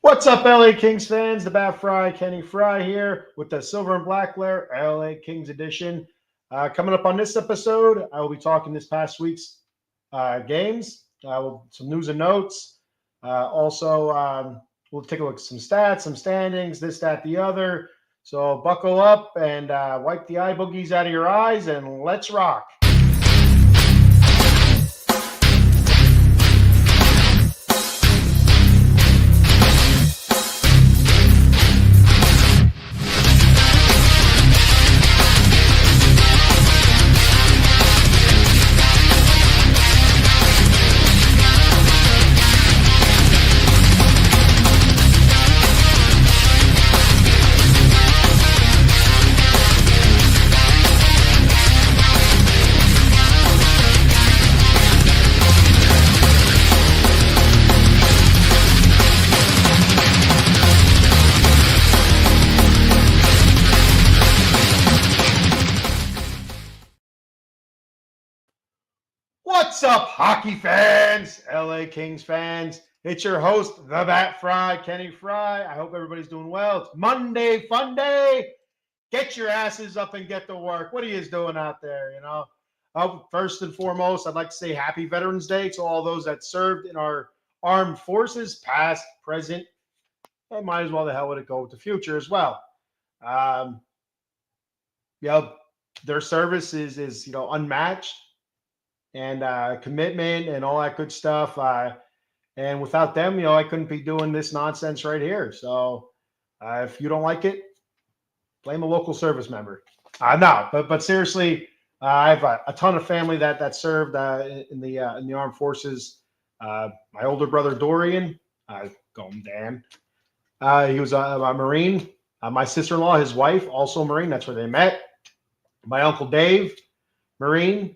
What's up, LA Kings fans? The Bat Fry, Kenny Fry here with the Silver and Black Lair LA Kings edition. Coming up on this episode, I will be talking this past week's games, some news and notes. We'll take a look at some stats, some standings, this, that, the other. So buckle up and wipe the eye boogies out of your eyes, and let's rock. What's up, hockey fans, LA Kings fans? It's your host, the Bat Fry, Kenny Fry. I hope everybody's doing well. It's Monday, fun day. Get your asses up and get to work. What are you doing out there, First and foremost, I'd like to say Happy Veterans Day to all those that served in our armed forces, past, present, and might as well the hell with it go with the future as well. Their service is unmatched. And commitment and all that good stuff. And without them, I couldn't be doing this nonsense right here. So if you don't like it, blame a local service member. No, but seriously, I have a ton of family that served in the armed forces. My older brother Dorian, call him Dan. He was a Marine. My sister-in-law, his wife, also a Marine. That's where they met. My uncle Dave, Marine.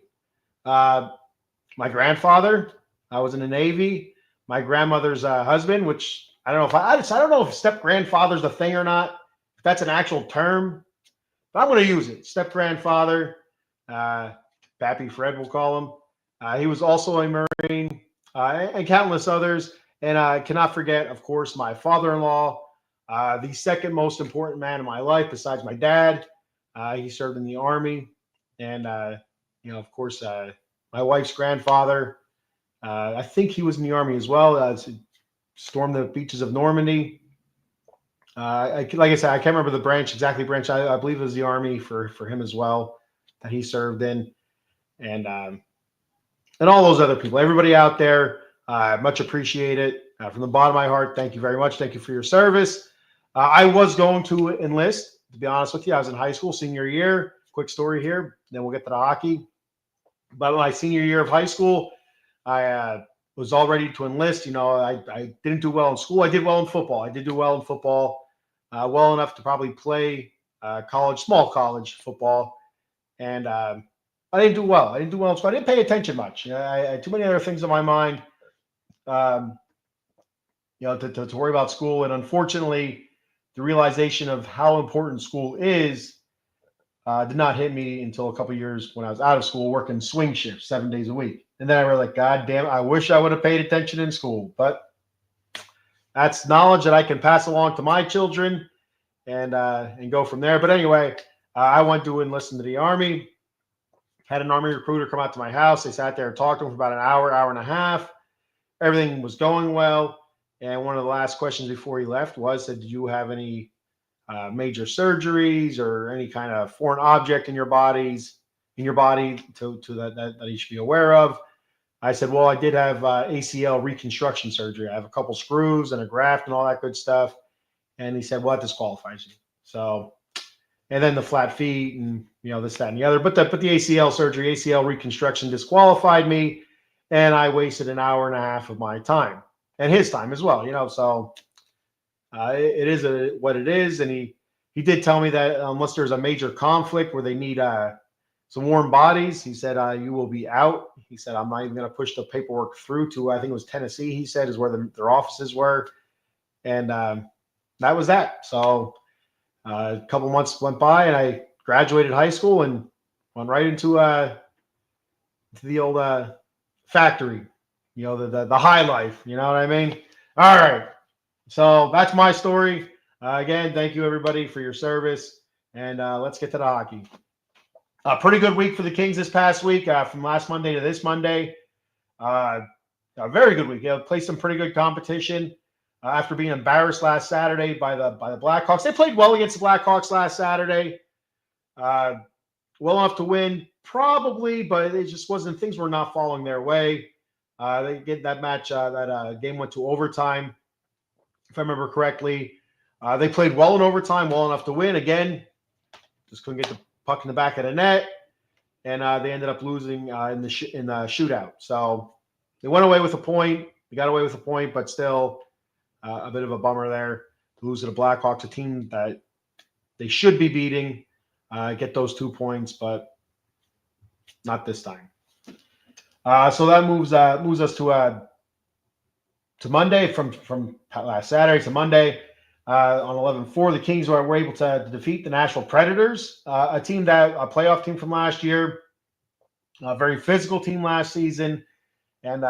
My grandfather, I was in the Navy. My grandmother's husband, which I don't know if step grandfather's a thing or not. If that's an actual term, but I'm going to use it. Step grandfather, Pappy Fred, we'll call him. He was also a Marine, and countless others. And I cannot forget, of course, my father-in-law, the second most important man in my life besides my dad. He served in the Army, and of course, my wife's grandfather, I think he was in the Army as well. Stormed the beaches of Normandy. Like I said, I can't remember the exactly branch. I believe it was the Army for him as well that he served in, and all those other people. Everybody out there, much appreciated. From the bottom of my heart, thank you very much. Thank you for your service. I was going to enlist, to be honest with you. I was in high school, senior year. Quick story here, then we'll get to the hockey. But my senior year of high school, I was all ready to enlist. I didn't do well in school. I did well in football. I did do well in football, well enough to probably play small college football. And I didn't do well. I didn't do well in school. I didn't pay attention much. I had too many other things on my mind, to worry about school. And unfortunately, the realization of how important school is did not hit me until a couple years when I was out of school working swing shifts 7 days a week. And then I was like, God damn, I wish I would have paid attention in school. But that's knowledge that I can pass along to my children and go from there. But anyway, I went to enlist into the Army. Had an Army recruiter come out to my house. They sat there and talked to him for about an hour, hour and a half. Everything was going well. And one of the last questions before he left said, do you have any major surgeries or any kind of foreign object in your body that he should be aware of? I said, well, I did have ACL reconstruction surgery. I have a couple screws and a graft and all that good stuff. And he said, well, that disqualifies you. So, and then the flat feet and, this, that, and the other. But the ACL surgery, ACL reconstruction disqualified me. And I wasted an hour and a half of my time and his time as well, so it is what it is. And he did tell me that unless there's a major conflict where they need some warm bodies, he said, you will be out. He said, I'm not even going to push the paperwork through to, I think it was Tennessee, he said, is where their offices were. And that was that. So a couple months went by and I graduated high school and went right into the old factory, the high life. You know what I mean? All right. So that's my story. Again, thank you everybody for your service, and let's get to the hockey. A pretty good week for the Kings this past week, from last Monday to this Monday. Uh, a very good week. Played some pretty good competition after being embarrassed last Saturday by the Blackhawks. They played well against the Blackhawks last Saturday. Well enough to win, probably, but it just wasn't. Things were not falling their way. They get that match. That game went to overtime, if I remember correctly. They played well in overtime, well enough to win. Again, just couldn't get the puck in the back of the net, and they ended up losing in the shootout. So they went away with a point. They got away with a point, but still a bit of a bummer there to lose to the Blackhawks, a team that they should be beating. Get those 2 points, but not this time. So that moves us to Monday, from last Saturday to Monday. On 11-4, the Kings were able to defeat the Nashville Predators, a playoff team from last year, a very physical team last season, and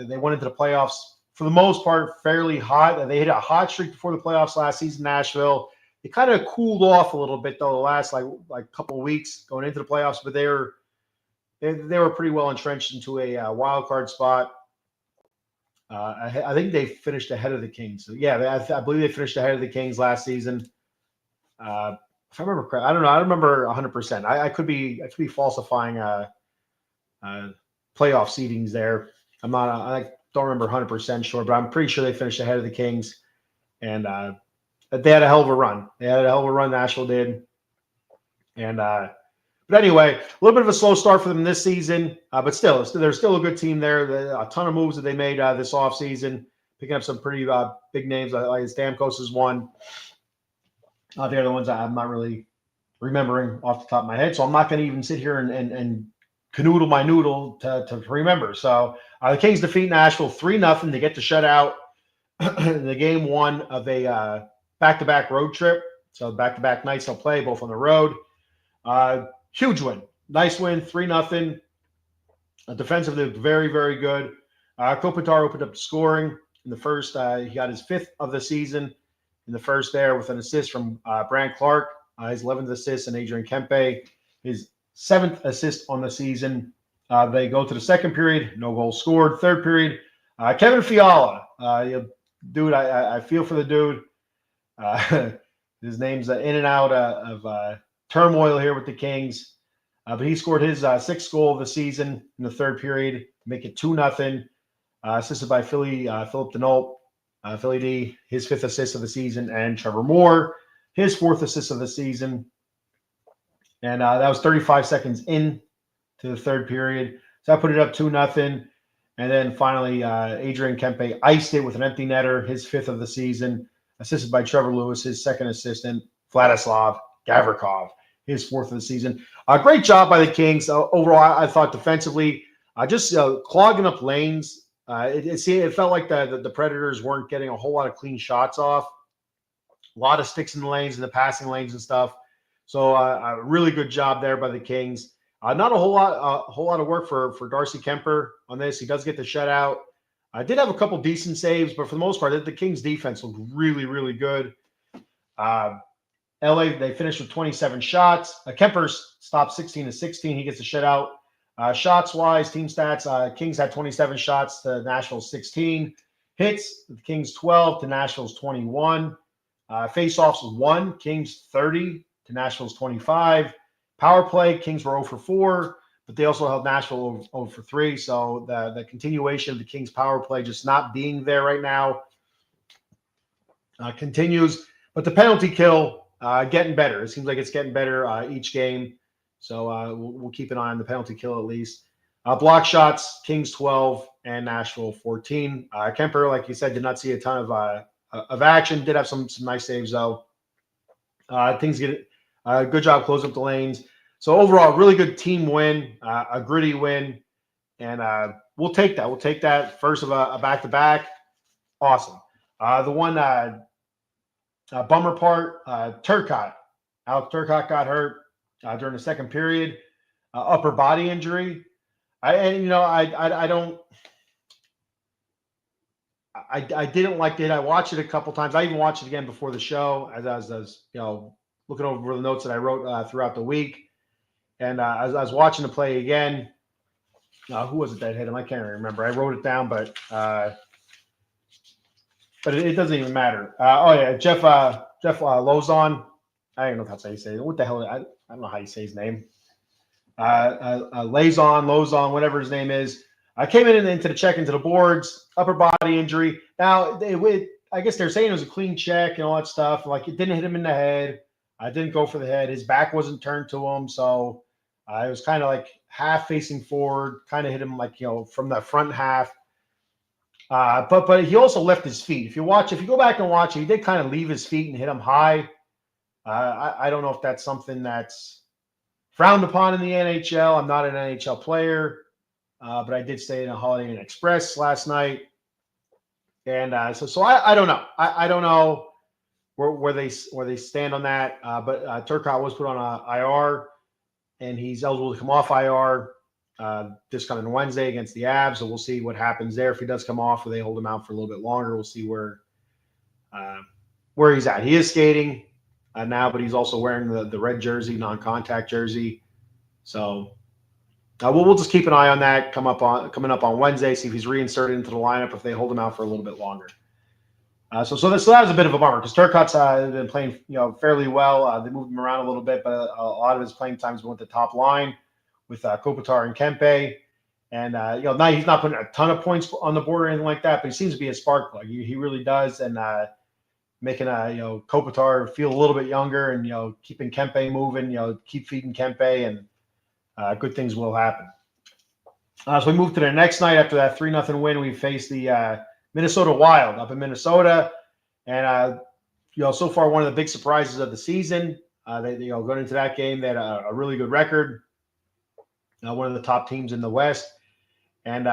they went into the playoffs for the most part fairly hot. They hit a hot streak before the playoffs last season, Nashville. They kind of cooled off a little bit though the last like couple of weeks going into the playoffs, but they were pretty well entrenched into a wild card spot. I think they finished ahead of the Kings. So yeah, I believe they finished ahead of the Kings last season. If I remember correctly, I don't know. I don't remember 100%. I could be falsifying playoff seedings there. I don't remember 100% sure, but I'm pretty sure they finished ahead of the Kings, and they had a hell of a run. Nashville did, and but anyway, a little bit of a slow start for them this season, but still, they're still a good team there. A ton of moves that they made this offseason, picking up some pretty big names. Like Stamkos is one. The other ones I'm not really remembering off the top of my head, so I'm not going to even sit here and canoodle my noodle to remember. So the Kings defeat Nashville 3-0 to get the shutout in the game one of a back-to-back road trip. So back-to-back nights they'll play, both on the road. Huge win. Nice win, 3-0. Defensively, very, very good. Kopitar opened up the scoring in the first. He got his 5th of the season in the first there with an assist from Brant Clark, his 11th assist, and Adrian Kempe, his 7th assist on the season. They go to the second period, no goals scored. Third period, Kevin Fiala. Dude, I feel for the dude. His name's in and out of turmoil here with the Kings. But he scored his 6th goal of the season in the third period, make it 2-0. Assisted by Philip Denault, Philly D, his 5th assist of the season, and Trevor Moore, his 4th assist of the season. And that was 35 seconds in to the third period. So I put it up 2-0. And then finally, Adrian Kempe iced it with an empty netter, his 5th of the season, assisted by Trevor Lewis, his 2nd assistant, Vladislav Gavrikov, his 4th of the season. Great job by the Kings. Overall, I thought defensively, just clogging up lanes. It felt like the Predators weren't getting a whole lot of clean shots off. A lot of sticks in the lanes and the passing lanes and stuff. So a really good job there by the Kings. Not a whole lot of work for Darcy Kemper on this. He does get the shutout. I did have a couple decent saves, but for the most part, the Kings defense looked really, really good. LA, they finished with 27 shots. Kemper stopped 16 to 16. He gets a shutout. Shots-wise, team stats, Kings had 27 shots to Nashville's 16. Hits, the Kings 12 to Nashville's 21. Face-offs 1, Kings 30 to Nashville's 25. Power play, Kings were 0 for 4, but they also held Nashville 0 for 3. So the continuation of the Kings power play just not being there right now continues. But the penalty kill getting better. It seems like it's getting better each game. So we'll keep an eye on the penalty kill at least. Block shots, Kings 12 and Nashville 14. Kemper, like you said, did not see a ton of action. Did have some nice saves though. Things get good job closing up the lanes. So overall, really good team win, a gritty win, and we'll take that. We'll take that first of a back-to-back. Awesome. The one bummer part, Turcotte. Alex Turcotte got hurt during the second period, upper body injury. I don't. I didn't like it. I watched it a couple times. I even watched it again before the show as I was looking over the notes that I wrote throughout the week. And as I was watching the play again, who was it that hit him? I can't remember. I wrote it down, but it doesn't even matter. Oh yeah, Jeff Lozon. I don't know if that's how you say it. What the hell? I don't know how you say his name. Lozon, whatever his name is. I came into the check into the boards, upper body injury. Now, I guess they're saying it was a clean check and all that stuff. Like it didn't hit him in the head. I didn't go for the head. His back wasn't turned to him, so it was kind of like half facing forward. Kind of hit him like from the front half. But he also left his feet. If you go back and watch it, he did kind of leave his feet and hit him high. I don't know if that's something that's frowned upon in the NHL. I'm not an NHL player, but I did stay in a Holiday Inn Express last night, and so I don't know. I don't know where they stand on that. But Turcotte was put on a IR, and he's eligible to come off IR this coming Wednesday against the Avs. So we'll see what happens there. If he does come off, or they hold him out for a little bit longer, we'll see where he's at. He is skating now, but he's also wearing the red jersey, non-contact jersey. So we'll just keep an eye on that coming up on Wednesday. See if he's reinserted into the lineup if they hold him out for a little bit longer. So that was a bit of a bummer because Turcotte's been playing fairly well. They moved him around a little bit, but a lot of his playing times went to top line with Kopitar and Kempe. And now he's not putting a ton of points on the board or anything like that, but he seems to be a spark plug. He really does, and making Kopitar feel a little bit younger, and keeping Kempe moving. Keep feeding Kempe, and good things will happen. So we move to the next night after that 3-0 win. We face the Minnesota Wild up in Minnesota, and so far one of the big surprises of the season. They going into that game, they had a really good record, one of the top teams in the West, and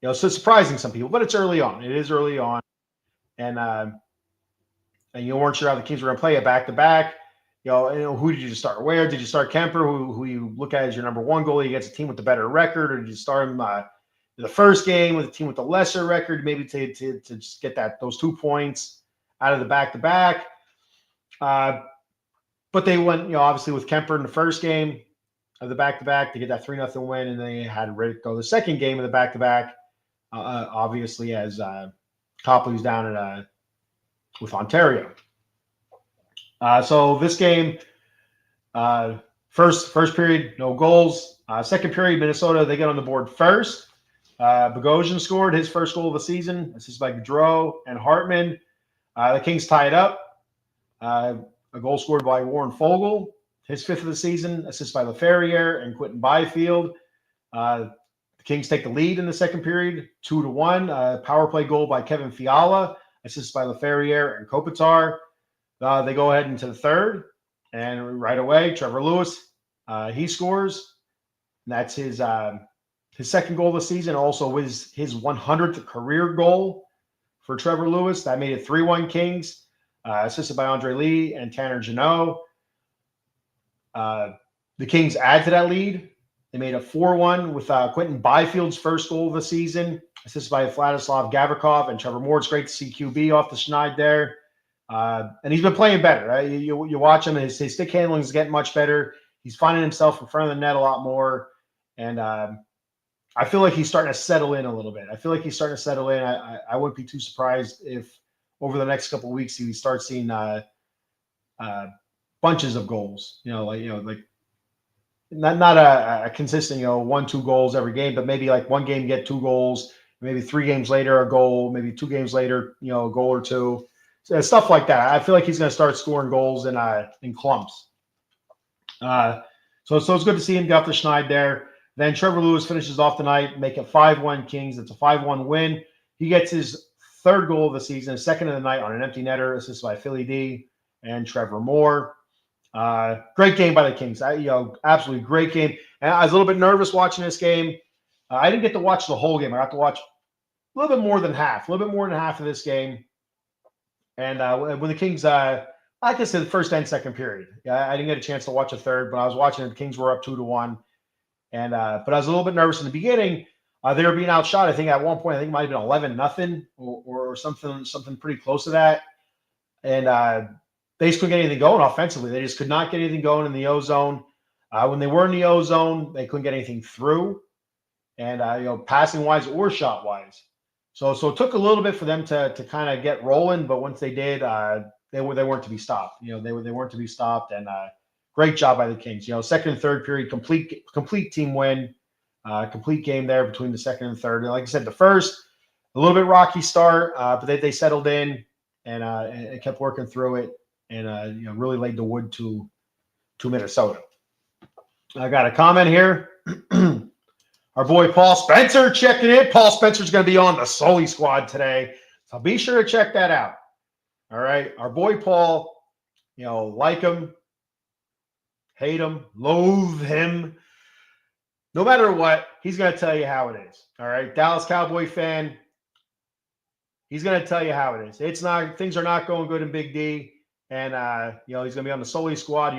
so surprising some people, but it's early on. It is early on, and you weren't sure how the Kings were going to play it back to back. Who did you start? Where did you start? Kemper, who you look at as your number one goalie against a team with the better record, or did you start him the first game with a team with a lesser record, maybe to just get those 2 points out of the back-to-back. But they went, obviously with Kemper in the first game of the back-to-back to get that 3-0 win, and they had Riddick go the second game of the back-to-back, obviously as Copley's down with Ontario. So this game, first period, no goals. Second period, Minnesota, they get on the board first. Bogosian scored his first goal of the season, assisted by Gaudreau and Hartman. The Kings tied up. A goal scored by Warren Foegele, his fifth of the season, assisted by Laferriere and Quinton Byfield. The Kings take the lead in the second period, 2-1. Power play goal by Kevin Fiala, assisted by Laferriere and Kopitar. They go ahead into the third, and right away, Trevor Lewis, he scores. That's his second goal of the season, also was his 100th career goal for Trevor Lewis. That made it 3-1 Kings, assisted by Andre Lee and Tanner Jeannot. The Kings add to that lead. They made it 4-1 with Quinton Byfield's first goal of the season, assisted by Vladislav Gavrikov and Trevor Moore. It's great to see QB off the schneid there. And he's been playing better. Right? You watch him, his stick handling is getting much better. He's finding himself in front of the net a lot more. And I feel like he's starting to settle in a little bit. I wouldn't be too surprised if over the next couple of weeks he starts seeing bunches of goals. Like not a consistent 1-2 goals every game, but maybe like one game get 2 goals, maybe 3 games later a goal, maybe 2 games later a goal or 2. So stuff like that. I feel like he's going to start scoring goals in clumps. So it's good to see him get off the schneid there. Then Trevor Lewis finishes off the night, make it 5-1 Kings. It's a 5-1 win. He gets his third goal of the season, second of the night on an empty netter, assisted by Philly D and Trevor Moore. Great game by the Kings. Absolutely great game. And I was a little bit nervous watching this game. I didn't get to watch the whole game. I got to watch a little bit more than half of this game. And when the Kings, like I said, the first and second period, I didn't get a chance to watch a third, but I was watching it. The Kings were up 2-1. And but I was a little bit nervous in the beginning. They were being outshot. I think at one point, I think it might have been 11-0 or something pretty close to that. And they just couldn't get anything going offensively. They just could not get anything going in the O zone. When they were in the O zone, they couldn't get anything through, and passing wise or shot wise. So it took a little bit for them to kind of get rolling, but once they did, they weren't to be stopped. They weren't to be stopped, and great job by the Kings. Second and third period, complete team win, complete game there between the second and third. And like I said, the first a little bit rocky start, but they settled in and kept working through it, and really laid the wood to Minnesota. I got a comment here. Our boy Paul Spencer checking in. Paul Spencer's going to be on the Sully squad today, so be sure to check that out. All right, our boy Paul, like him, hate him, loathe him. No matter what, he's going to tell you how it is. All right, Dallas Cowboy fan, he's going to tell you how it is. Things are not going good in Big D, and he's going to be on the Sully squad.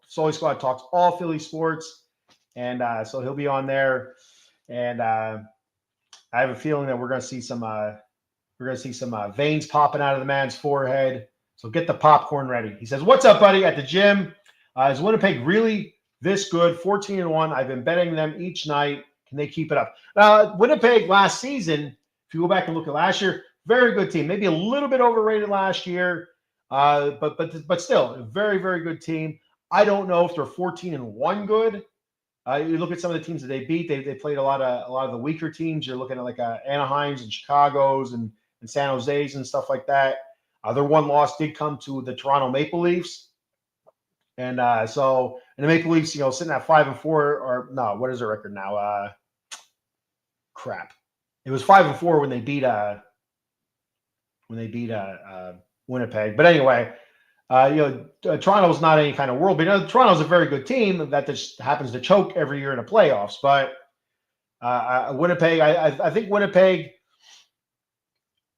Sully squad talks all Philly sports, and so he'll be on there. And I have a feeling that we're going to see some veins popping out of the man's forehead. So get the popcorn ready. He says, "What's up, buddy? At the gym. Is Winnipeg really this good? 14-1. I've been betting them each night. Can they keep it up?" Winnipeg last season, if you go back and look at last year, very good team. Maybe a little bit overrated last year, but still a very, very good team. I don't know if they're 14-1 good. You look at some of the teams that they beat. They played a lot of the weaker teams. You're looking at like Anaheims and Chicago's and San Jose's and stuff like that. Their one loss did come to the Toronto Maple Leafs, and the Maple Leafs, sitting at 5-4, or no, what is their record now? Crap, it was 5-4 when they beat Winnipeg. But anyway. Toronto's not any kind of world, but Toronto's a very good team that just happens to choke every year in the playoffs. But Winnipeg, I think Winnipeg,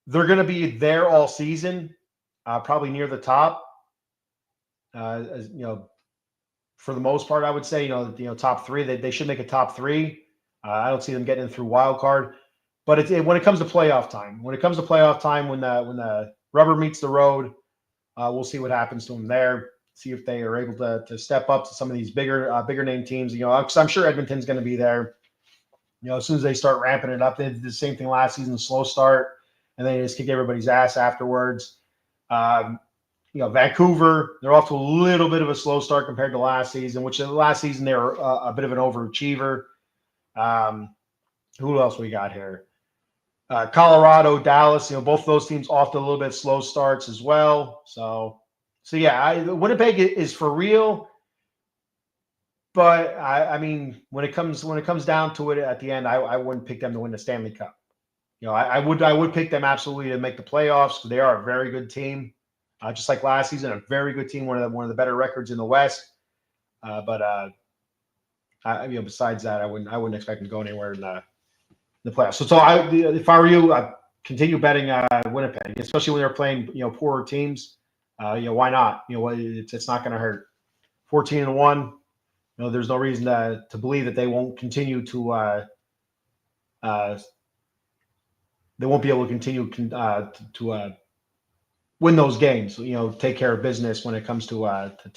they're going to be there all season, probably near the top. For the most part, I would say, top three. They should make a top three. I don't see them getting in through wild card. But when it comes to playoff time, when the rubber meets the road. We'll see what happens to them there. See if they are able to step up to some of these bigger name teams. Because I'm sure Edmonton's going to be there. As soon as they start ramping it up, they did the same thing last season, slow start, and they just kick everybody's ass afterwards. Vancouver, they're off to a little bit of a slow start compared to last season, which last season they were a bit of an overachiever. Who else we got here? Colorado, Dallas, both those teams off to a little bit slow starts as well. So yeah, Winnipeg is for real. But I mean, when it comes down to it at the end, I wouldn't pick them to win the Stanley Cup. I would pick them absolutely to make the playoffs because they are a very good team. Just like last season, a very good team, one of the better records in the West. Besides that, I wouldn't expect them to go anywhere in the playoffs. So if I were you, I'd continue betting Winnipeg, especially when they're playing poorer teams. Why not? It's not going to hurt. 14-1. There's no reason to believe that they won't continue to. They won't be able to continue to win those games. Take care of business when it comes to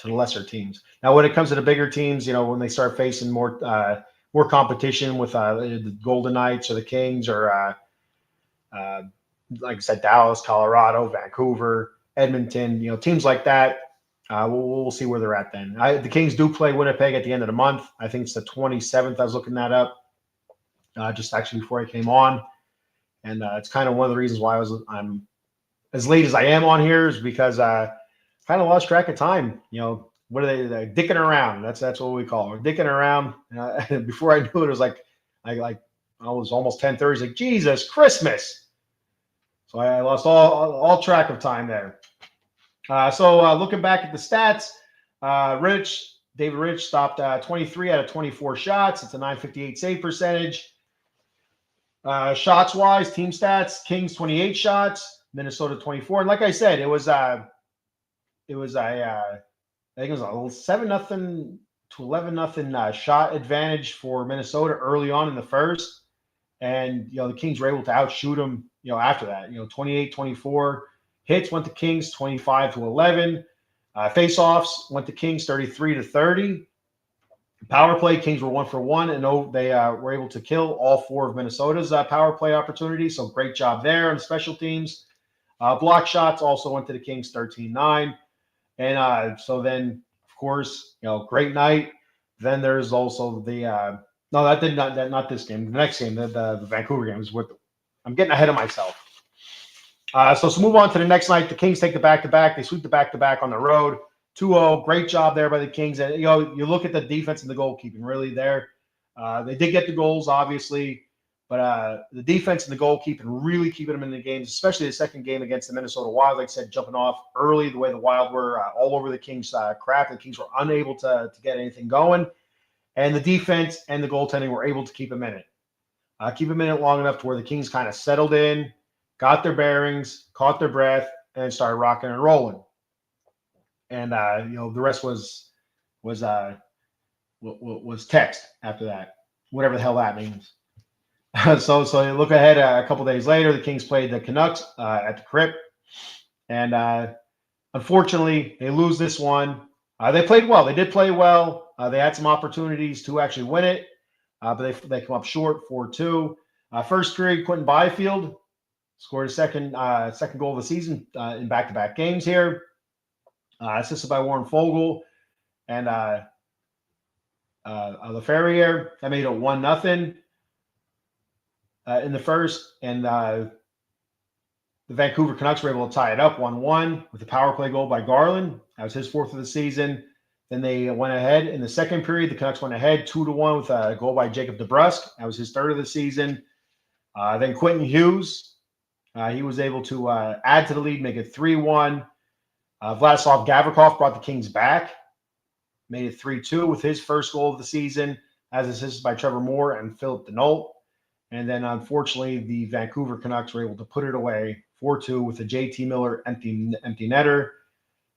the lesser teams. Now, when it comes to the bigger teams, when they start facing more competition with the Golden Knights or the Kings or, like I said, Dallas, Colorado, Vancouver, Edmonton, teams like that, we'll see where they're at then. The Kings do play Winnipeg at the end of the month. I think it's the 27th. I was looking that up just actually before I came on. And it's kind of one of the reasons why I'm as late as I am on here is because I kind of lost track of time. What are they dicking around? That's what we call it. We're dicking around. Before I knew it, it was like I was almost 10:30. It's like Jesus Christmas. So I lost all track of time there. So looking back at the stats, David Rich stopped 23 out of 24 shots. It's a .958 save percentage. Shots wise, team stats: Kings 28 shots, Minnesota 24. And like I said, I think it was a 7-0 to 11-0 shot advantage for Minnesota early on in the first. And, the Kings were able to outshoot them, after that. 28-24. Hits went to Kings 25-11. Face-offs went to Kings 33-30. Power play, Kings were 1 for 1, and they were able to kill all 4 of Minnesota's power play opportunities. So great job there on special teams. Block shots also went to the Kings 13-9. And so then, of course, great night. Then there's also the no, that did not this game. The next game, the Vancouver game was with. I'm getting ahead of myself. So move on to the next night. The Kings take the back-to-back. They sweep the back-to-back on the road. 2-0. Great job there by the Kings. And, you look at the defense and the goalkeeping really there. They did get the goals, obviously, but the defense and the goalkeeping really keeping them in the games, especially the second game against the Minnesota Wild. Like I said, jumping off early, the way the Wild were all over the Kings' crap. The Kings were unable to get anything going. And the defense and the goaltending were able to keep them in it. Keep them in it long enough to where the Kings kind of settled in, got their bearings, caught their breath, and started rocking and rolling. And the rest was text after that, whatever the hell that means. So you look ahead. A couple days later, the Kings played the Canucks at the Crypt, and unfortunately, they lose this one. They played well. They did play well. They had some opportunities to actually win it, but they come up short 4-2. First period, Quentin Byfield scored a second goal of the season in back-to-back games here. Assisted by Warren Fogle and LaFerriere. That made it 1-0 in the first. And the Vancouver Canucks were able to tie it up 1-1 with a power play goal by Garland. That was his 4th of the season. Then they went ahead in the second period. The Canucks went ahead 2-1 with a goal by Jacob DeBrusk. That was his 3rd of the season. Then Quentin Hughes, he was able to add to the lead, make it 3-1. Vladislav Gavrikov brought the Kings back, made it 3-2 with his first goal of the season, as assisted by Trevor Moore and Philip Denault. And then, unfortunately, the Vancouver Canucks were able to put it away 4-2 with a JT Miller empty netter.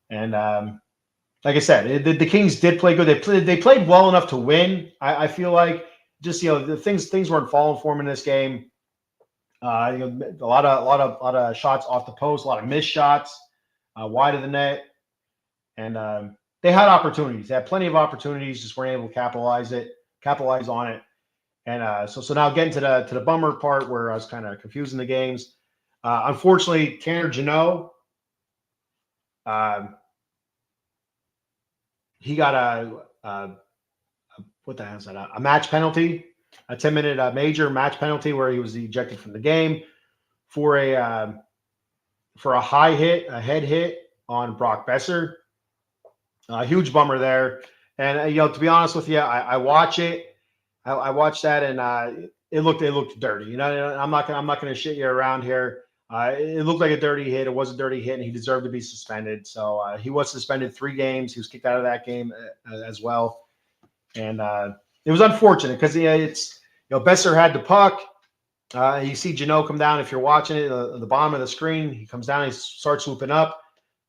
And like I said, the Kings did play good. They played well enough to win. I feel like just the things weren't falling for them in this game. A lot of shots off the post, a lot of missed shots. Wide of the net, and they had opportunities. They had plenty of opportunities, just weren't able to capitalize on it. And so now getting to the bummer part where I was kind of confusing the games. Unfortunately, Tanner Jeannot, he got a what the hell is that? A match penalty, a 10-minute major match penalty where he was ejected from the game for a head hit on Brock Besser. Huge bummer there. And to be honest with you, I watch it. I watched that, and it looked dirty. I'm not gonna shit you around here. It looked like a dirty hit. It was a dirty hit, and he deserved to be suspended. So he was suspended 3 games. He was kicked out of that game as well. And it was unfortunate because Besser had the puck. You see Jeannot come down. If you're watching it at the bottom of the screen, he comes down, he starts swooping up.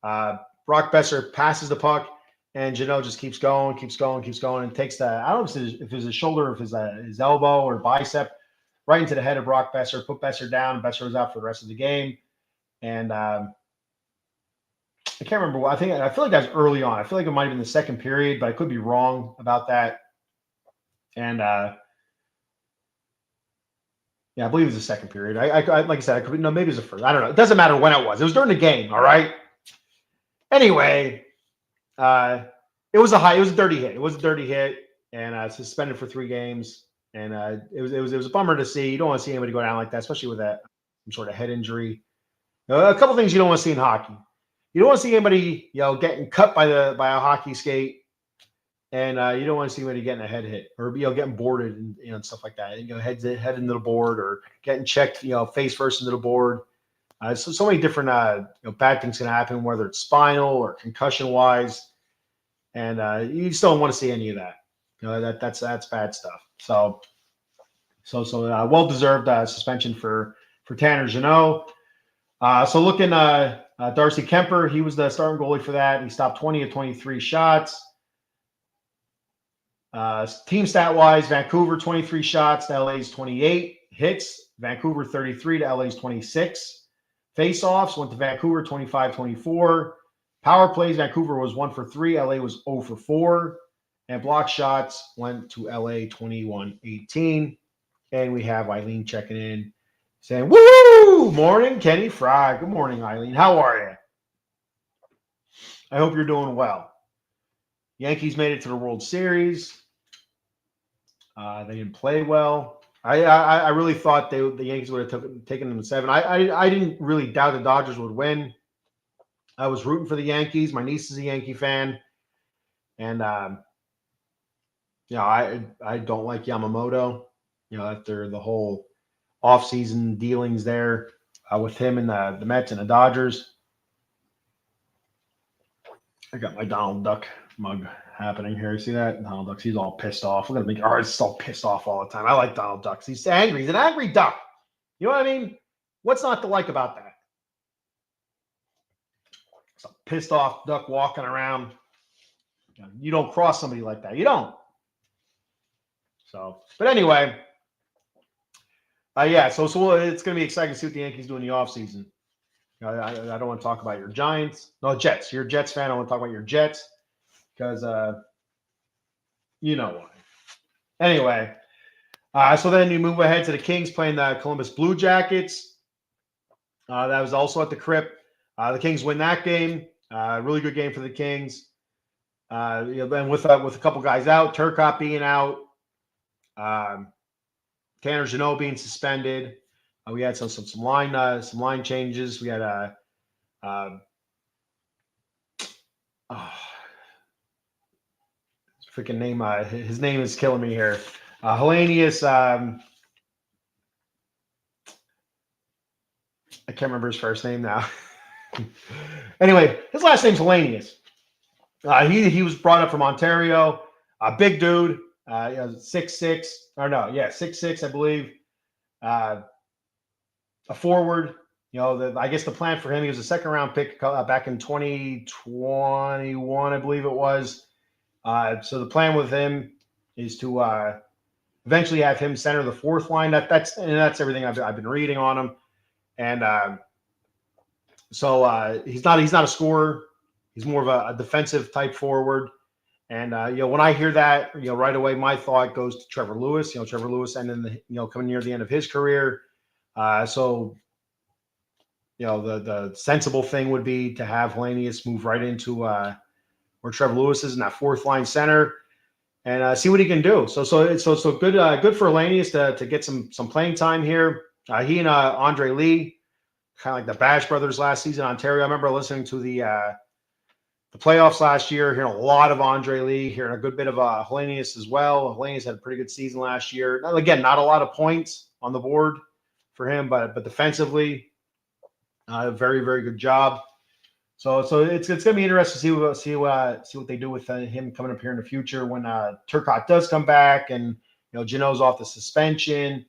Brock Besser passes the puck, and Jeannot just keeps going, and takes I don't know if it was his shoulder, if it was his elbow or bicep, right into the head of Brock Besser, put Besser down. Besser was out for the rest of the game. And I can't remember what, I feel like that was early on. I feel like it might have been the second period, but I could be wrong about that. And yeah, I believe it was the second period. I like I said, maybe it was the first. I don't know. It doesn't matter when it was. It was during the game. All right. Anyway, it was a dirty hit. It was a dirty hit, and suspended for 3 games. And it was a bummer to see. You don't want to see anybody go down like that, especially with some sort of head injury. A couple things you don't want to see in hockey. You don't want to see anybody getting cut by a hockey skate. And you don't want to see anybody getting a head hit or getting boarded and stuff like that. Head into the board or getting checked, face first into the board. So many different bad things can happen, whether it's spinal or concussion wise. And you just don't want to see any of that. That's bad stuff. So well deserved suspension for Tanner Jeannot. So looking Darcy Kemper, he was the starting goalie for that. He stopped 20 of 23 shots. Team stat wise, Vancouver 23 shots, LA's 28. Hits, Vancouver 33 to LA's 26. Face-offs went to Vancouver 25-24. Power plays, Vancouver was 1 for 3. LA was 0 for 4. And block shots went to LA 21-18. And we have Eileen checking in saying, woo! Morning, Kenny Fry. Good morning, Eileen. How are you? I hope you're doing well. Yankees made it to the World Series. They didn't play well. I really thought the Yankees would have taken them to 7. I didn't really doubt the Dodgers would win. I was rooting for the Yankees. My niece is a Yankee fan. And, I don't like Yamamoto. After the whole offseason dealings there with him and the Mets and the Dodgers. I got my Donald Duck mug happening here. See that? Donald Duck, he's all pissed off. We're going to make our he's all pissed off all the time. I like Donald Duck. He's angry. He's an angry duck. You know what I mean? What's not to like about that? It's a pissed off duck walking around. You don't cross somebody like that. You don't. So, but anyway, so it's going to be exciting to see what the Yankees do in the offseason. I don't want to talk about your Giants. No, Jets. You're a Jets fan. I want to talk about your Jets because you know why. Anyway, so then you move ahead to the Kings playing the Columbus Blue Jackets. That was also at the Crypt. The Kings win that game. Really good game for the Kings. And with a couple guys out, Turcotte being out, Tanner Jeannot being suspended. We had some line changes. We had freaking name. His name is killing me here. Hellenius. I can't remember his first name now. Anyway, his last name's Hellenius. He was brought up from Ontario. A big dude. 6'6", 6'6", I believe. A forward, I guess the plan for him, he was a second round pick back in 2021, I believe it was. So the plan with him is to eventually have him center the fourth line. That's everything I've been reading on him. And so he's not a scorer. He's more of a defensive type forward. And when I hear that, right away my thought goes to Trevor Lewis. Trevor Lewis ending coming near the end of his career. So the sensible thing would be to have Hellenius move right into where Trevor Lewis is in that fourth line center and see what he can do. So good for Hellenius to get some playing time here. He and Andre Lee, kind of like the Bash brothers last season in Ontario. I remember listening to the playoffs last year, hearing a lot of Andre Lee, hearing a good bit of Hellenius as well. Hellenius had a pretty good season last year. Again, not a lot of points on the board for him, but defensively, very, very good job. So it's going to be interesting to see what they do with him coming up here in the future when Turcotte does come back and Jeannot's off the suspension.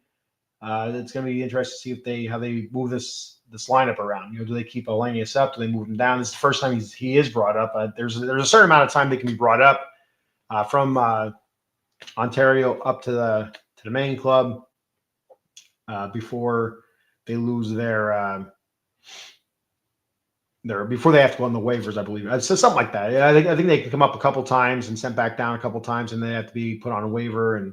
It's going to be interesting to see how they move this lineup around. Do they keep Hellenius up? Do they move him down? This is the first time he is brought up. There's a certain amount of time they can be brought up from Ontario up to the main club before they lose before they have to go on the waivers, I believe. So something like that. I think they can come up a couple times and sent back down a couple times, and they have to be put on a waiver, and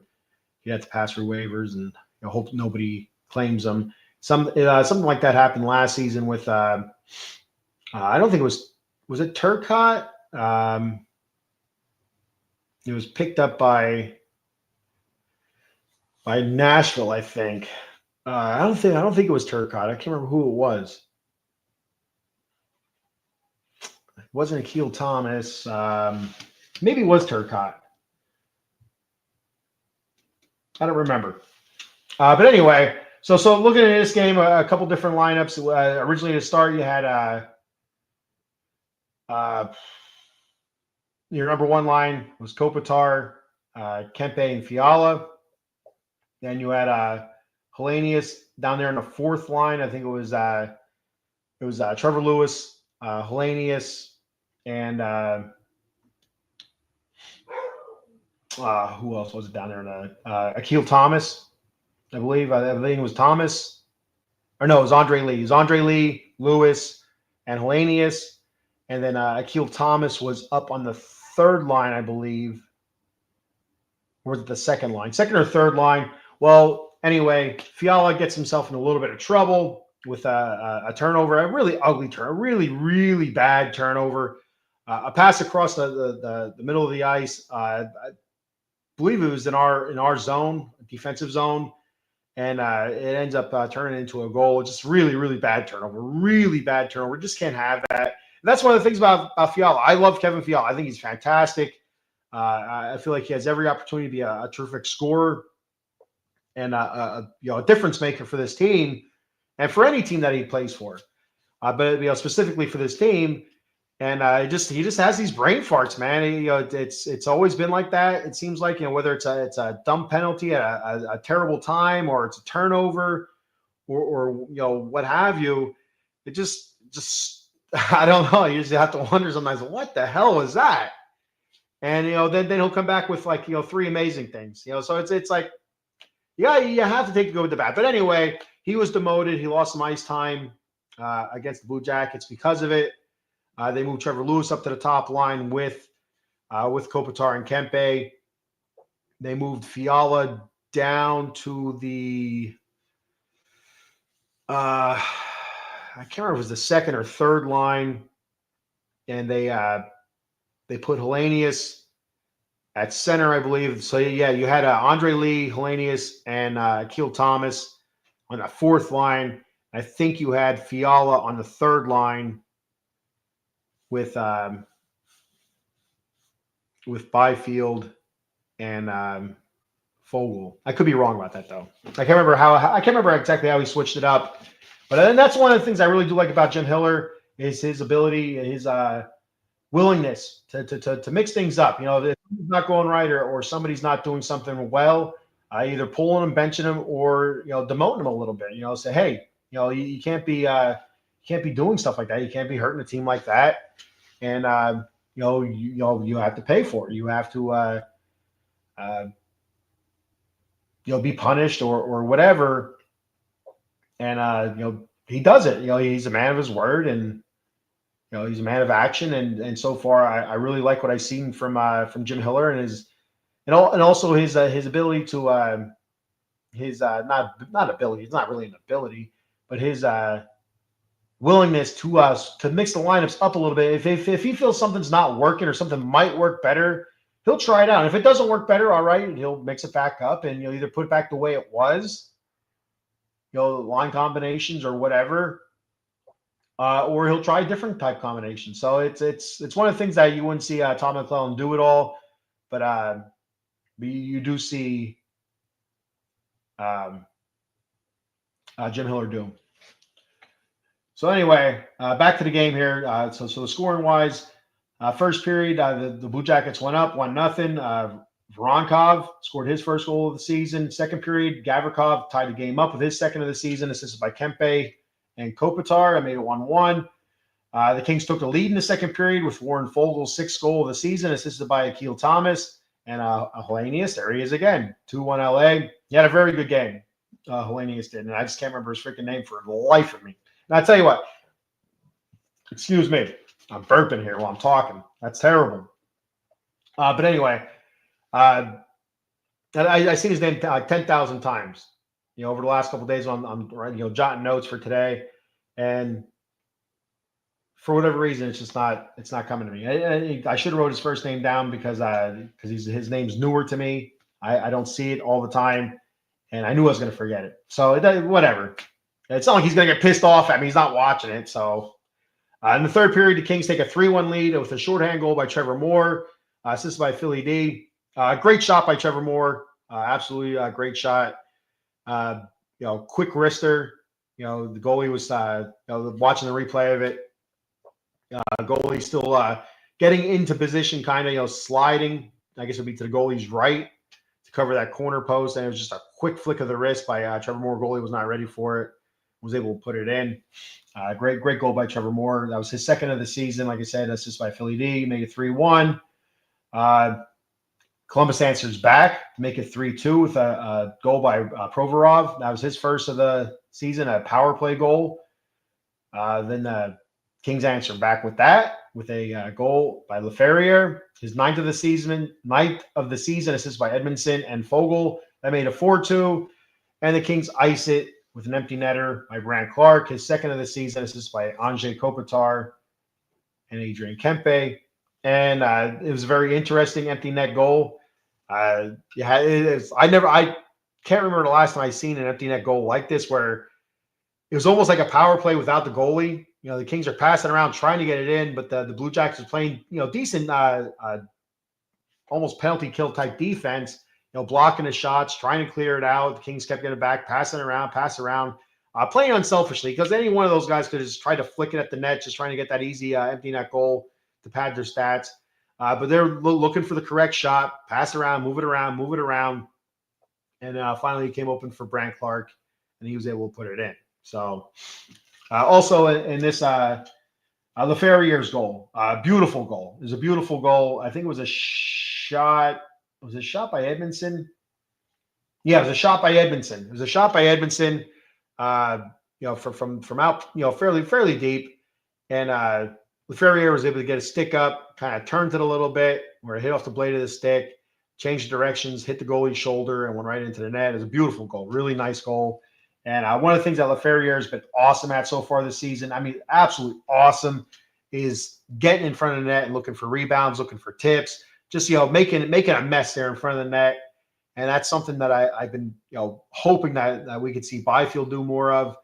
you have to pass through waivers, and hope nobody claims them. Something like that happened last season with I don't think it was it Turcotte? It was picked up by Nashville, I think. I don't think it was Turcotte. I can't remember who it was. It wasn't Akil Thomas. Maybe it was Turcotte. I don't remember. But anyway, so looking at this game, a couple different lineups. Originally to start, you had your number one line was Kopitar, Kempe, and Fiala. Then you had Hellenius down there in the fourth line. I think it was Trevor Lewis, Hellenius, and who else was it down there? Akil Thomas. I believe. I think it was Thomas, or no, it was Andre Lee. It was Andre Lee, Lewis, and Hellenius, and then Akil Thomas was up on the third line, I believe. Or was it the second line? Second or third line. Well, anyway, Fiala gets himself in a little bit of trouble with a turnover, a really ugly turn, a really, really bad turnover. A pass across the middle of the ice. I believe it was in our zone, defensive zone, and it ends up turning into a goal. Just really, really bad turnover. Really bad turnover. Just can't have that. And that's one of the things about Fiala. I love Kevin Fiala. I think he's fantastic. I feel like he has every opportunity to be a terrific scorer and a difference maker for this team and for any team that he plays for. But specifically for this team, and he just has these brain farts, man. It's always been like that. It seems like whether it's a dumb penalty at a terrible time or it's a turnover or what have you. It just I don't know. You just have to wonder sometimes, what the hell was that? And then he'll come back with three amazing things. So it's like, yeah, you have to take the good with the bad. But anyway, he was demoted. He lost some ice time against the Blue Jackets because of it. They moved Trevor Lewis up to the top line with Kopitar and Kempe. They moved Fiala down to the I can't remember if it was the second or third line, and they put Hellenius at center, I believe. So yeah, you had Andre Lee, Hellenius, and Akil Thomas on the fourth line. I think you had Fiala on the third line with Byfield and Fogle. I could be wrong about that though. I can't remember exactly how he switched it up. But then that's one of the things I really do like about Jim Hiller is his ability, his willingness to mix things up. If something's not going right or somebody's not doing something well, either pulling him, benching him, or demoting him a little bit. Say, hey, you can't be doing stuff like that. You can't be hurting a team like that, and you have to pay for it. You have to be punished or whatever. And he does it. He's a man of his word, and he's a man of action. And so far, I really like what I've seen from Jim Hiller and also his ability to his not ability. It's not really an ability, but his willingness to mix the lineups up a little bit. If he feels something's not working or something might work better, he'll try it out. And if it doesn't work better, all right, he'll mix it back up and either put it back the way it was, line combinations or whatever, or he'll try a different type combination. So it's one of the things that you wouldn't see Tom McClellan do at all, but you do see Jim Hiller do. So anyway, back to the game here. So the scoring wise, first period, the Blue Jackets went up 1-0. Voronkov scored his first goal of the season. Second period, Gavrikov tied the game up with his second of the season, assisted by Kempe and Kopitar. I made it 1-1. The Kings took the lead in the second period with Warren Fogel's sixth goal of the season, assisted by Akil Thomas and Hellenius. There he is again, 2-1 LA. He had a very good game, Hellenius did, and I just can't remember his freaking name for the life of me. And I tell you what, excuse me, I'm burping here while I'm talking. That's terrible. But anyway, I've seen his name 10,000 times, over the last couple of days. I'm jotting notes for today, and for whatever reason, it's not coming to me. I should have wrote his first name down because his name's newer to me. I don't see it all the time, and I knew I was going to forget it. So whatever. It's not like he's going to get pissed off at me. He's not watching it. So in the third period, the Kings take a 3-1 lead with a shorthand goal by Trevor Moore, assisted by Philly D. Great shot by Trevor Moore. Absolutely great shot. Quick wrister. The goalie was watching the replay of it. Goalie still getting into position, kind of sliding. I guess it would be to the goalie's right to cover that corner post, and it was just a quick flick of the wrist by Trevor Moore. Goalie was not ready for it. Was able to put it in. Great goal by Trevor Moore. That was his second of the season. Like I said, that's just by Philly D. Made it 3-1. Columbus answers back to make it 3-2 with a goal by Provorov. That was his first of the season, a power play goal. Then the Kings answer back with that, with a goal by Lair, his ninth of the season, assist by Edmondson and Fogle. That made it 4-2. And the Kings ice it with an empty netter by Brandt Clarke, his second of the season, assist by Andrzej Kopitar and Adrian Kempe. And it was a very interesting empty net goal. I can't remember the last time I seen an empty net goal like this, where it was almost like a power play without the goalie. You know, the Kings are passing around trying to get it in, but the Blue Jackets are playing, decent, almost penalty kill type defense, blocking the shots, trying to clear it out. The Kings kept getting back, passing around, playing unselfishly, because any one of those guys could have just tried to flick it at the net, just trying to get that easy empty net goal to pad their stats. But they're looking for the correct shot, pass around, move it around. And finally it came open for Brandt Clarke, and he was able to put it in. So also in this Laferrier's goal, beautiful goal. It was a beautiful goal. I think it was a shot. Was it a shot by Edmondson? Yeah, it was a shot by Edmondson. From out, fairly deep. And Laferriere was able to get a stick up, kind of turned it a little bit, where it hit off the blade of the stick, changed directions, hit the goalie's shoulder, and went right into the net. It was a beautiful goal, really nice goal. And one of the things that Laferriere has been awesome at so far this season, I mean, absolutely awesome, is getting in front of the net and looking for rebounds, looking for tips, just, making a mess there in front of the net. And that's something that I've been, hoping that we could see Byfield do more of.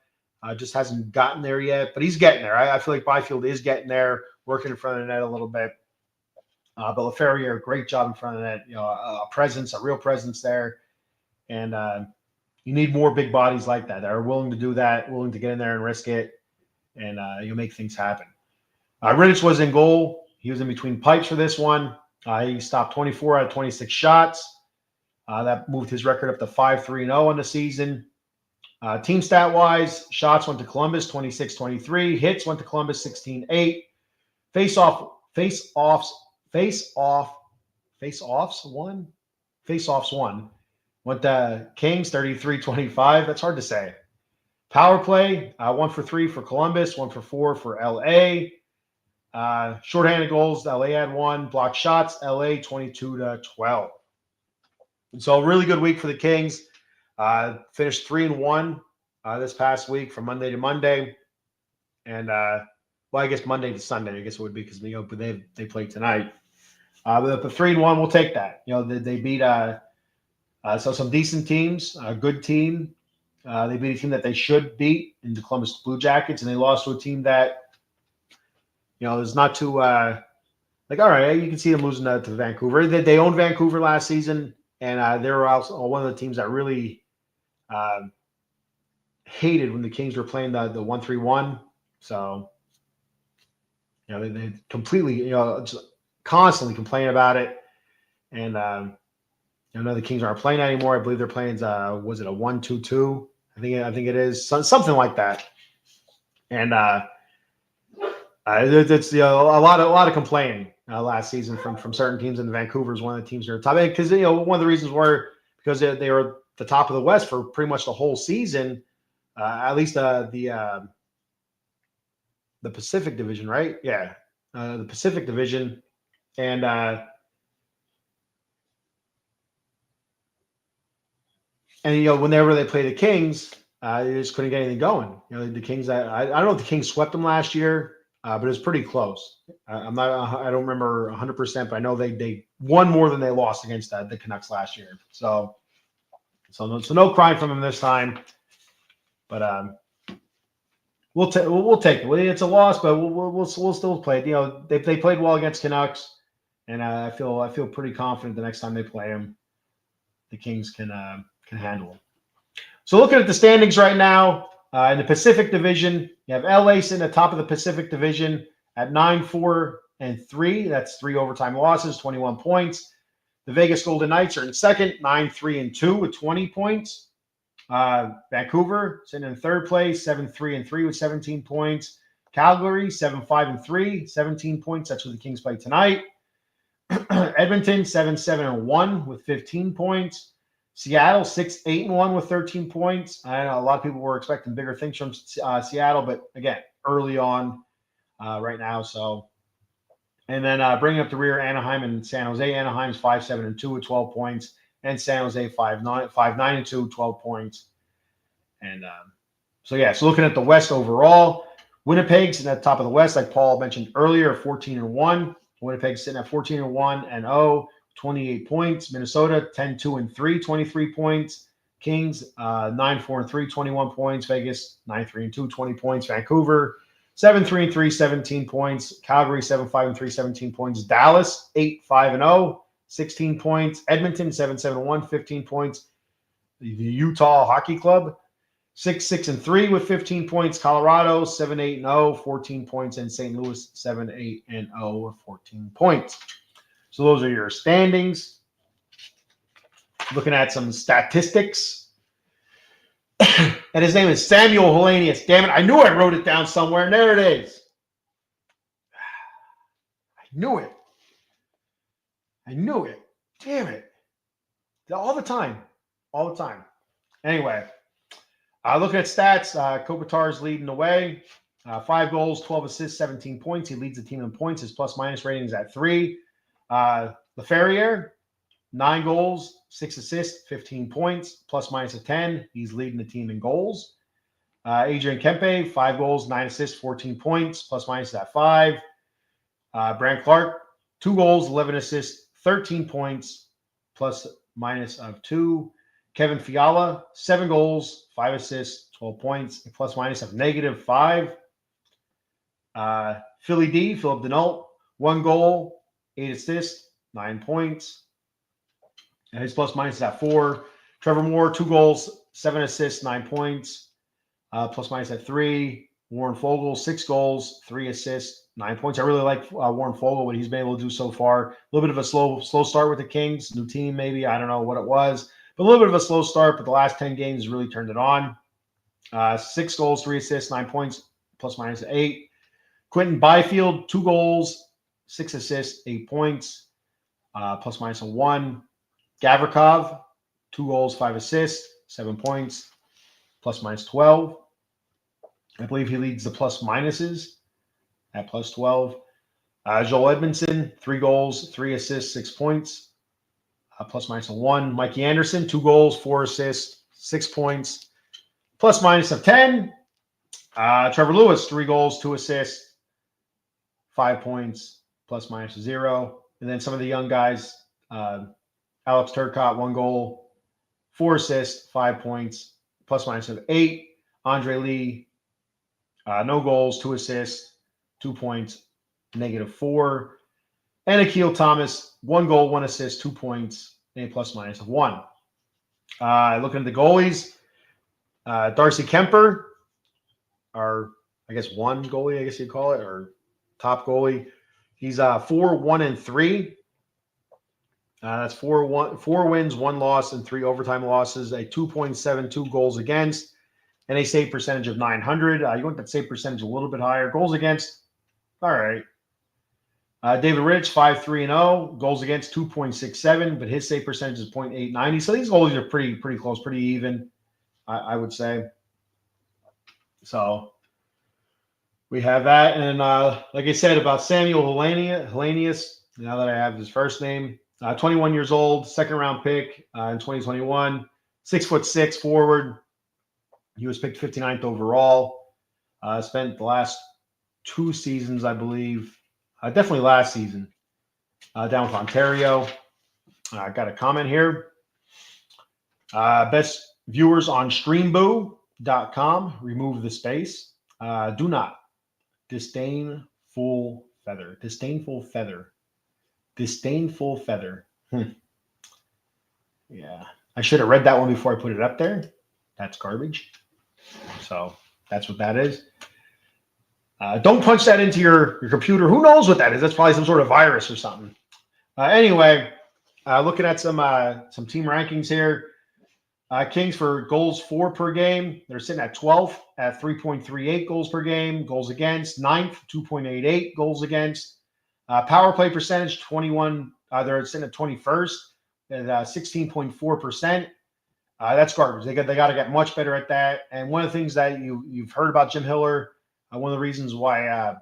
Just hasn't gotten there yet, but he's getting there. I feel like Byfield is getting there, working in front of the net a little bit. But Laferriere, great job in front of the net. A real presence there. And you need more big bodies like that are willing to do that, willing to get in there and risk it, and you'll make things happen. Rittich was in goal. He was in between pipes for this one. He stopped 24 out of 26 shots. That moved his record up to 5-3-0 on the season. Team stat-wise, shots went to Columbus 26-23. Hits went to Columbus 16-8. Face-offs won. Went to Kings 33-25. That's hard to say. Power play, 1 for 3 for Columbus, 1 for 4 for LA. Shorthanded goals, LA had 1. Blocked shots, LA 22-12. And so a really good week for the Kings. Finished 3-1 this past week from Monday to Monday. And, I guess Monday to Sunday, I guess it would be, because they play tonight. But 3-1, we'll take that. They beat some decent teams, a good team. They beat a team that they should beat in the Columbus Blue Jackets, and they lost to a team that, is not too all right, you can see them losing to Vancouver. They owned Vancouver last season, and they were also one of the teams that really hated when the Kings were playing the 1-3-1. So, they completely, just constantly complain about it. And I know the Kings aren't playing anymore. I believe they're playing, was it a 1-2-2? I think it is something like that. And it's a lot of complaining last season from certain teams, and Vancouver is one of the teams that are top. Because one of the reasons were because they were the top of the West for pretty much the whole season, at least the Pacific Division, right? Yeah, the Pacific Division, and whenever they play the Kings, they just couldn't get anything going. The Kings, I don't know if the Kings swept them last year, but it was pretty close. I don't remember 100%, but I know they won more than they lost against the Canucks last year. So no crying from them this time. But we'll take it. It's a loss, but we'll still play it. They played well against Canucks, and I feel pretty confident the next time they play them, the Kings can handle them. So looking at the standings right now, in the Pacific Division, you have LA sitting at the top of the Pacific Division at 9-4-3. That's 3 overtime losses, 21 points. The Vegas Golden Knights are in second, 9-3-2 with 20 points. Vancouver sitting in third place, 7-3-3 with 17 points. Calgary, 7-5-3, 17 points. That's where the Kings play tonight. Edmonton 7-7-1 with 15 points. Seattle 6-8-1 with 13 points. I know a lot of people were expecting bigger things from Seattle, but again, early on right now. So, and then bringing up the rear, Anaheim and San Jose. Anaheim's 5-7-2 with 12 points, and San Jose 5-9-2 with 12 points. And so looking at the West overall, Winnipeg's at the top of the West, like Paul mentioned earlier, 14-1. Winnipeg's sitting at 14-1-0, 28 points. Minnesota 10-2-3, 23 points. Kings 9-4-3, 21 points. Vegas 9-3-2, 20 points. Vancouver 7-3-3, 17 points. Calgary 7-5-3, 17 points. Dallas 8-5-0, 16 points. Edmonton 7-7-1, 15 points. The Utah Hockey Club 6-6-3 with 15 points. Colorado 7-8-0, 14 points, and St. Louis 7-8-0 with 14 points. So those are your standings. Looking at some statistics. And his name is Samuel Hellenius. Damn it, I knew I wrote it down somewhere, and there it is. I knew it. Damn it. All the time. Anyway. Looking at stats, Kopitar's leading the way. 5 goals, 12 assists, 17 points. He leads the team in points. His plus-minus rating is at 3. Leferrier, 9 goals, 6 assists, 15 points. Plus-minus of 10. He's leading the team in goals. Adrian Kempe, 5 goals, 9 assists, 14 points. Plus-minus is at 5. Brant Clark, 2 goals, 11 assists, 13 points. Plus-minus of 2. Kevin Fiala, 7 goals, 5 assists, 12 points, a plus-minus of -5. Philly D, Philip Denault, 1 goal, 8 assists, 9 points. And his plus-minus is at 4. Trevor Moore, 2 goals, 7 assists, 9 points. Plus-minus at 3. Warren Fogle, 6 goals, 3 assists, 9 points. I really like Warren Fogle, what he's been able to do so far. A little bit of a slow start with the Kings. New team, maybe. I don't know what it was. But a little bit of a slow start, but the last 10 games really turned it on. 6 goals, 3 assists, 9 points, plus-minus 8. Quentin Byfield, 2 goals, 6 assists, 8 points, plus-minus 1. Gavrikov, 2 goals, 5 assists, 7 points, plus-minus 12. I believe he leads the plus-minuses at plus 12. Joel Edmondson, 3 goals, 3 assists, 6 points. Plus-minus of 1. Mikey Anderson, 2 goals, 4 assists, 6 points. Plus-minus of 10. Trevor Lewis, 3 goals, 2 assists, 5 points. Plus-minus of 0. And then some of the young guys, Alex Turcotte, 1 goal, 4 assists, 5 points. Plus-minus of 8. Andre Lee, no goals, 2 assists, 2 points, -4. And Akil Thomas, 1 goal, 1 assist, 2 points, and a plus-minus of 1. Looking at the goalies, Darcy Kemper, our, I guess, one goalie, I guess you'd call it, or top goalie. He's 4-1-3. That's 4 wins, 1 loss, and 3 overtime losses, a 2.72 goals against, and a save percentage of 900. You want that save percentage a little bit higher. Goals against, all right. David Rich, 5-3-0, goals against 2.67, but his save percentage is .890. So these goalies are pretty close, pretty even, I would say. So we have that. And like I said about Samuel Hellenius, now that I have his first name, 21 years old, 2nd-round pick in 2021, 6'6" forward. He was picked 59th overall. Spent the last 2 seasons, I believe, definitely last season, down with Ontario. I got a comment here. Best viewers on streamboo.com. Remove the space. Do not. Disdainful feather. Yeah. I should have read that one before I put it up there. That's garbage. So that's what that is. Don't punch that into your computer. Who knows what that is? That's probably some sort of virus or something. Anyway, looking at some team rankings here. Kings for goals for per game. They're sitting at 12th at 3.38 goals per game. Goals against, 9th, 2.88 goals against. Power play percentage, 21 They're sitting at 21st at 16.4%. That's garbage. They got to get much better at that. And one of the things that you've heard about Jim Hiller, one of the reasons why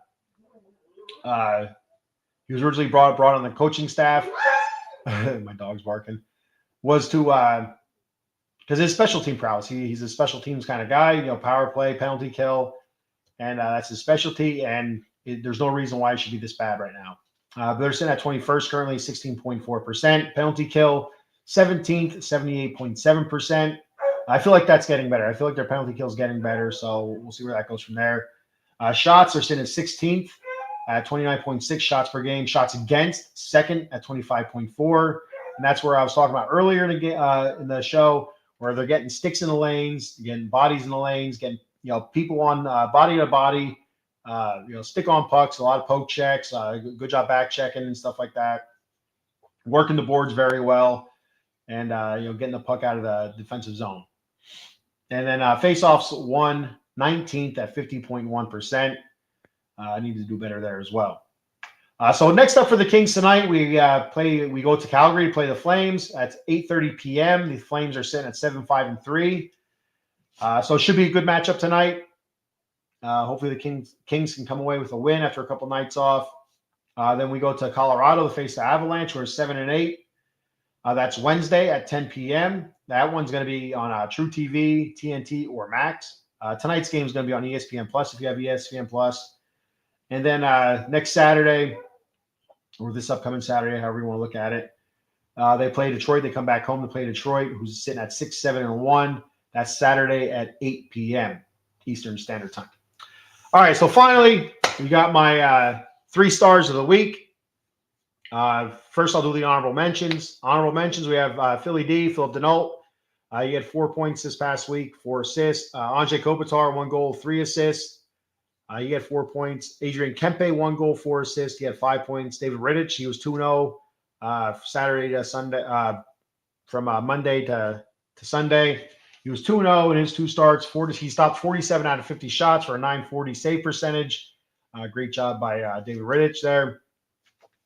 he was originally brought on the coaching staff. My dog's barking. Was to because his special team prowess. He's a special teams kind of guy. Power play, penalty kill, and that's his specialty. And there's no reason why it should be this bad right now. They're sitting at 21st currently, 16.4%. Penalty kill, 17th, 78.7%. I feel like that's getting better. I feel like their penalty kill is getting better. So we'll see where that goes from there. Shots are sitting at 16th at 29.6 shots per game. Shots against, second at 25.4. And that's where I was talking about earlier in the show, where they're getting sticks in the lanes, getting bodies in the lanes, getting people on body to body, stick on pucks, a lot of poke checks, good job back checking and stuff like that. Working the boards very well, and getting the puck out of the defensive zone. And then faceoffs won 19th at 50.1%. I need to do better there as well. So next up for the Kings tonight, we go to Calgary to play the Flames at 8:30 p.m. The Flames are sitting at 7-5-3. So it should be a good matchup tonight. Hopefully the Kings can come away with a win after a couple nights off. Then we go to Colorado to face the Avalanche, who are 7-8. That's Wednesday at 10 p.m. That one's going to be on True TV, TNT, or Max. Tonight's game is going to be on ESPN Plus if you have ESPN Plus. And then next Saturday, or this upcoming Saturday, however you want to look at it, they play Detroit. They come back home to play Detroit, who's sitting at 6-7-1. That's Saturday at 8 p.m. Eastern Standard Time. All right, so finally, we got my 3 stars of the week. First, I'll do the honorable mentions. Honorable mentions, we have Philly D, Philip Denault. He had 4 points this past week, 4 assists. Anze Kopitar, 1 goal, 3 assists. He had 4 points. Adrian Kempe, 1 goal, 4 assists. He had 5 points. David Rittich, he was 2-0 Saturday to Sunday, from Monday to Sunday. He was 2-0 in his 2 starts. He stopped 47 out of 50 shots for a .940 save percentage. Great job by David Rittich there.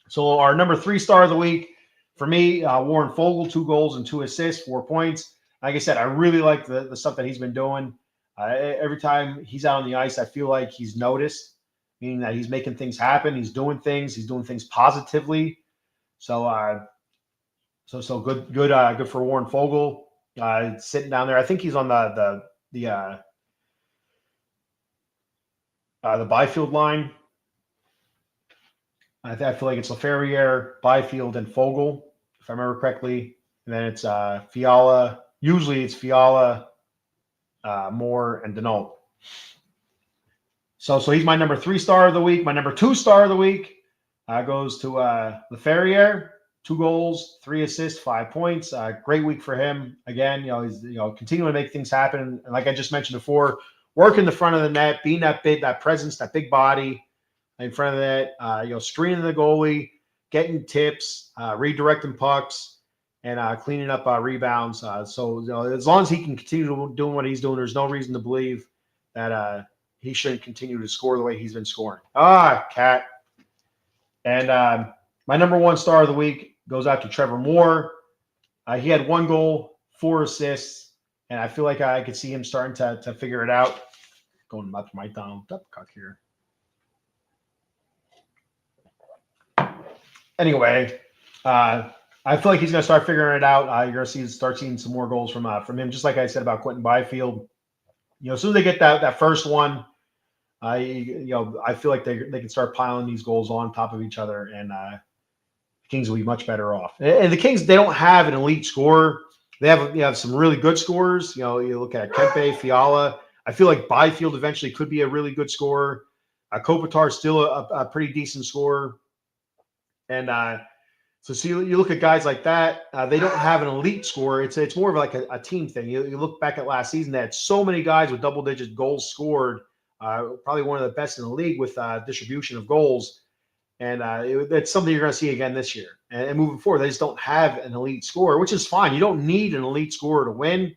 So our number 3 star of the week, for me, Warren Fogle, 2 goals and 2 assists, 4 points. Like I said, I really like the stuff that he's been doing. Every time he's out on the ice, I feel like he's noticed, meaning that he's making things happen. He's doing things positively. So, good for Warren Fogle. Sitting down there, I think he's on the Byfield line. I feel like it's Laferriere, Byfield, and Fogle, if I remember correctly. And then it's Fiala. Usually it's Fiala, Moore, and Denault. So he's my number 3 star of the week. My number 2 star of the week goes to Laferriere, 2 goals, 3 assists, 5 points. Great week for him. Again, he's continuing to make things happen. And like I just mentioned before, working the front of the net, being that presence, that big body in front of that, screening the goalie, getting tips, redirecting pucks, and cleaning up rebounds. So as long as he can continue doing what he's doing, there's no reason to believe that he shouldn't continue to score the way he's been scoring. Cat. And my number 1 star of the week goes out to Trevor Moore. He had 1 goal, 4 assists, and I feel like I could see him starting to figure it out. Going up to my Donald Duck here. Anyway, I feel like he's going to start figuring it out. You're going to start seeing some more goals from him, just like I said about Quentin Byfield. As soon as they get that first one, I feel like they can start piling these goals on top of each other, and the Kings will be much better off. And the Kings, they don't have an elite scorer. They have some really good scorers. You look at Kempe, Fiala. I feel like Byfield eventually could be a really good scorer. Kopitar is still a pretty decent scorer. And so you look at guys like that, they don't have an elite scorer. It's more of like a team thing. You look back at last season, they had so many guys with double-digit goals scored, probably one of the best in the league with distribution of goals. And it's something you're going to see again this year. And moving forward, they just don't have an elite scorer, which is fine. You don't need an elite scorer to win.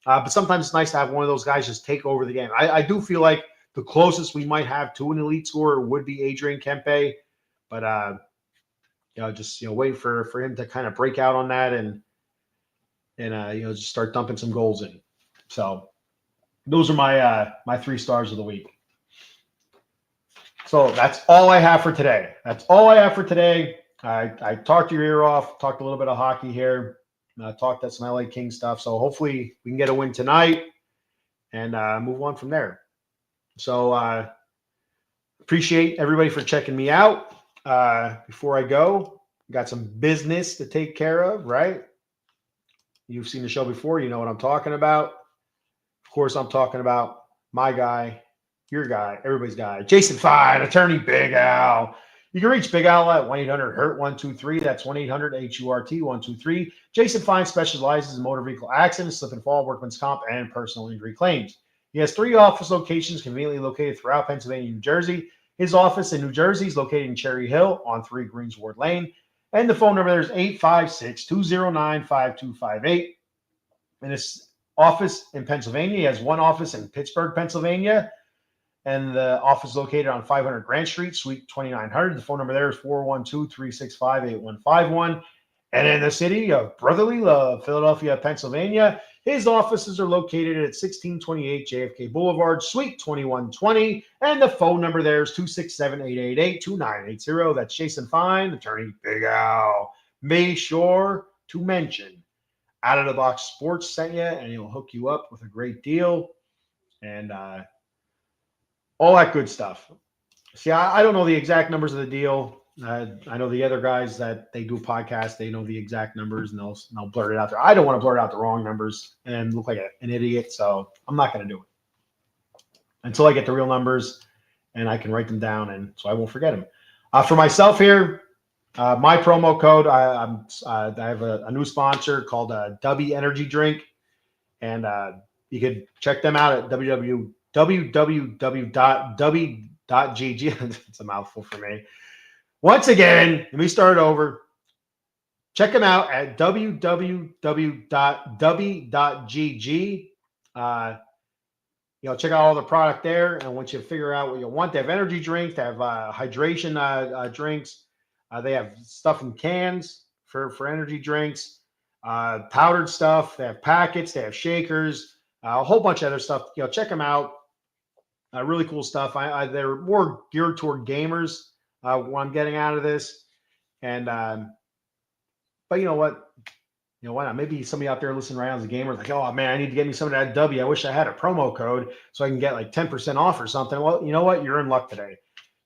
But sometimes it's nice to have one of those guys just take over the game. I do feel like the closest we might have to an elite scorer would be Adrian Kempe. But just wait for him to kind of break out on that and just start dumping some goals in. So those are my 3 stars of the week. So that's all I have for today. I talked your ear off, talked a little bit of hockey here, talked that some LA King stuff. So hopefully we can get a win tonight and move on from there. So appreciate everybody for checking me out. Before I go, got some business to take care of, right? You've seen the show before. You know what I'm talking about. Of course, I'm talking about my guy, your guy, everybody's guy, Jason Fine, attorney Big Al. You can reach Big Al at 1-800-HURT-123. That's 1-800-HURT-123. Jason Fine specializes in motor vehicle accidents, slip and fall, workman's comp, and personal injury claims. He has 3 office locations conveniently located throughout Pennsylvania and New Jersey. His office in New Jersey is located in Cherry Hill on 3 Greensward Lane. And the phone number there is 856-209-5258. And his office in Pennsylvania, he has 1 office in Pittsburgh, Pennsylvania. And the office is located on 500 Grant Street, Suite 2900. The phone number there is 412-365-8151. And in the city of brotherly love, Philadelphia, Pennsylvania, his offices are located at 1628 JFK Boulevard, Suite 2120. And the phone number there is 267-888-2980. That's Jason Fine, attorney Big Al. Be sure to mention Out of the Box Sports sent you, and he'll hook you up with a great deal. And all that good stuff. See, I don't know the exact numbers of the deal. I know the other guys that they do podcasts, they know the exact numbers and they'll blurt it out there. I don't want to blurt out the wrong numbers and look like an idiot, so I'm not going to do it until I get the real numbers and I can write them down, and so I won't forget them. For myself here, my promo code, I have a new sponsor called W Energy Drink, and you could check them out at www.w.gg. It's a mouthful for me. Once again, let me start over. Check them out at www.w.gg. Check out all the product there. And once you figure out what you want, they have energy drinks, they have hydration drinks. They have stuff in cans for energy drinks, powdered stuff. They have packets, they have shakers, a whole bunch of other stuff. Check them out. Really cool stuff. They're more geared toward gamers. What I'm getting out of this, and but you know what? Why not? Maybe somebody out there listening right now is a gamer, like, oh man, I need to get me some of that W. I wish I had a promo code so I can get like 10% off or something. Well, you know what? You're in luck today.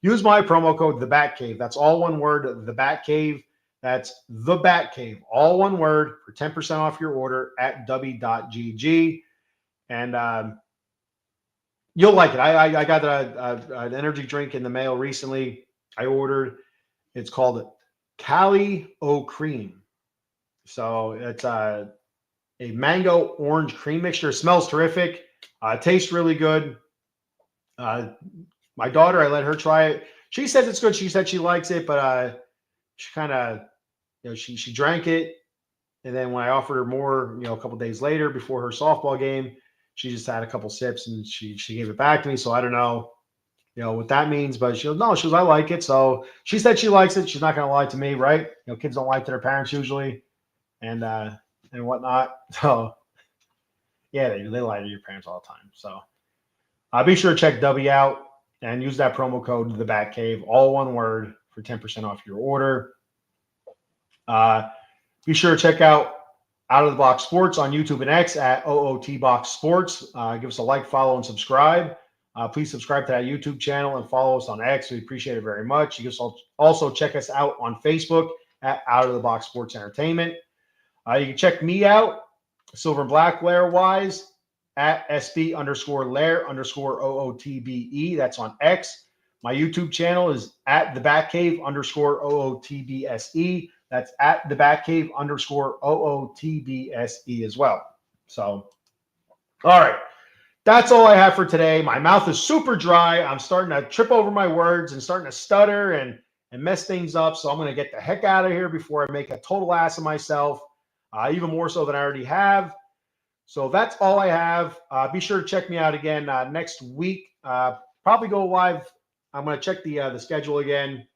Use my promo code, The Batcave. That's all one word, The Batcave. That's The Batcave, all one word, for 10% off your order at w.gg. And you'll like it. I got an energy drink in the mail recently. I ordered. It's called Cali O Cream. So it's a mango orange cream mixture. It smells terrific. Tastes really good. My daughter, I let her try it. She says it's good. She said she likes it, but she kind of, she drank it, and then when I offered her more, a couple days later before her softball game, she just had a couple sips and she gave it back to me. So I don't know, what that means, but she goes, I like it. So she said she likes it. She's not going to lie to me, right? Kids don't lie to their parents usually, and whatnot. So yeah, they lie to your parents all the time. So be sure to check W out and use that promo code, The Batcave, all one word, for 10% off your order. Be sure to check out of the Box Sports on YouTube and X at OOTBox Sports. Give us a like, follow, and subscribe. Please subscribe to that YouTube channel and follow us on X. We appreciate it very much. You can also check us out on Facebook at Out of the Box Sports Entertainment. You can check me out, Silver and Black Lair wise, at SB_Lair_OOTBE. That's on X. My YouTube channel is at the Batcave_OOTBSE. That's at the Batcave_OOTBSE as well. So, all right. That's all I have for today. My mouth is super dry. I'm starting to trip over my words and starting to stutter and mess things up. So I'm going to get the heck out of here before I make a total ass of myself, even more so than I already have. So that's all I have. Be sure to check me out again next week. Probably go live. I'm going to check the schedule again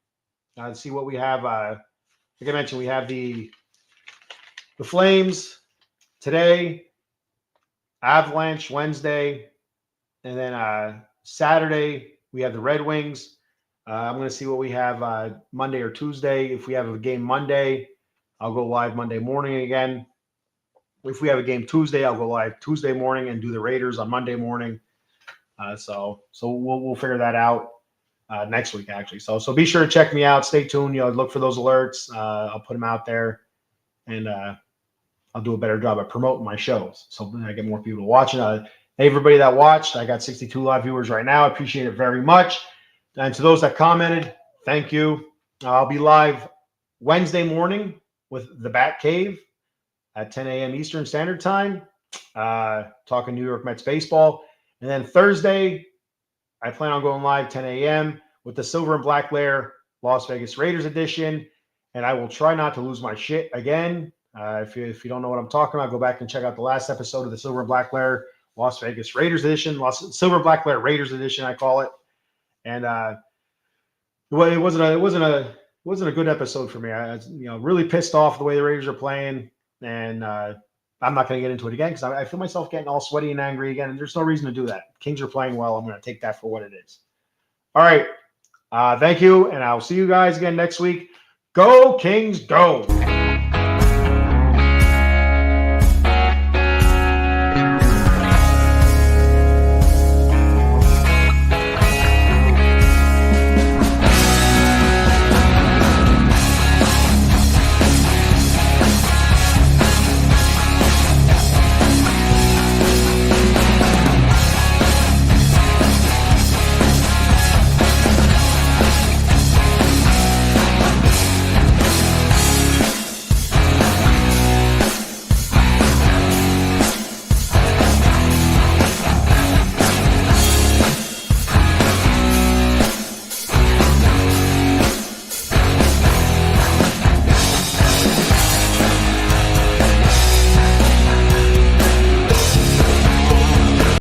to see what we have like I mentioned, we have the Flames today, Avalanche Wednesday, and then Saturday we have the Red Wings. I'm going to see what we have Monday or Tuesday. If we have a game Monday, I'll go live Monday morning again. If we have a game Tuesday, I'll go live Tuesday morning and do the Raiders on Monday morning. So we'll figure that out next week, actually. So be sure to check me out. Stay tuned. Look for those alerts. I'll put them out there, and I'll do a better job at promoting my shows so I get more people watching. Hey, everybody that watched, I got 62 live viewers right now. I appreciate it very much. And to those that commented, thank you. I'll be live Wednesday morning with the Bat Cave at 10 a.m. Eastern Standard Time, talking New York Mets baseball. And then Thursday, I plan on going live 10 a.m. with the Silver and Black Lair Las Vegas Raiders edition. And I will try not to lose my shit again. If you don't know what I'm talking about, go back and check out the last episode of the Silver and Black Lair Las Vegas Raiders edition, Silver and Black Lair Raiders edition, I call it. And it wasn't a good episode for me. I was, really pissed off the way the Raiders are playing, and I'm not going to get into it again because I feel myself getting all sweaty and angry again, and there's no reason to do that. Kings are playing well. I'm going to take that for what it is. All right. Thank you, and I'll see you guys again next week. Go Kings, go!